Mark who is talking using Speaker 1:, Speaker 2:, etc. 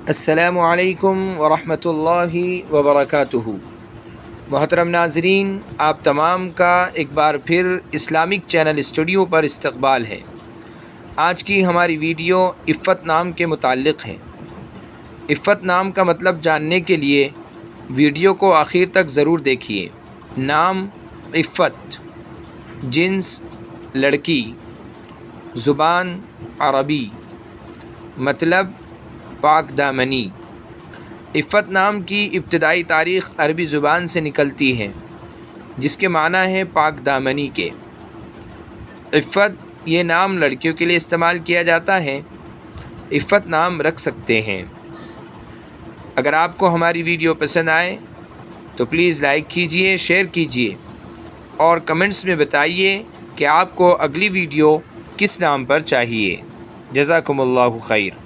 Speaker 1: السلام علیکم ورحمۃ اللہ وبرکاتہ۔ محترم ناظرین، آپ تمام کا ایک بار پھر اسلامک چینل اسٹوڈیو پر استقبال ہے۔ آج کی ہماری ویڈیو عفت نام کے متعلق ہے۔ عفت نام کا مطلب جاننے کے لیے ویڈیو کو آخر تک ضرور دیکھیے۔ نام عفت، جنس لڑکی، زبان عربی، مطلب پاک دامنی۔ عفت نام کی ابتدائی تاریخ عربی زبان سے نکلتی ہے جس کے معنی ہے پاک دامنی کے۔ عفت یہ نام لڑکیوں کے لیے استعمال کیا جاتا ہے۔ عفت نام رکھ سکتے ہیں۔ اگر آپ کو ہماری ویڈیو پسند آئے تو پلیز لائک کیجئے، شیئر کیجئے اور کمنٹس میں بتائیے کہ آپ کو اگلی ویڈیو کس نام پر چاہیے۔ جزاکم اللہ خیر۔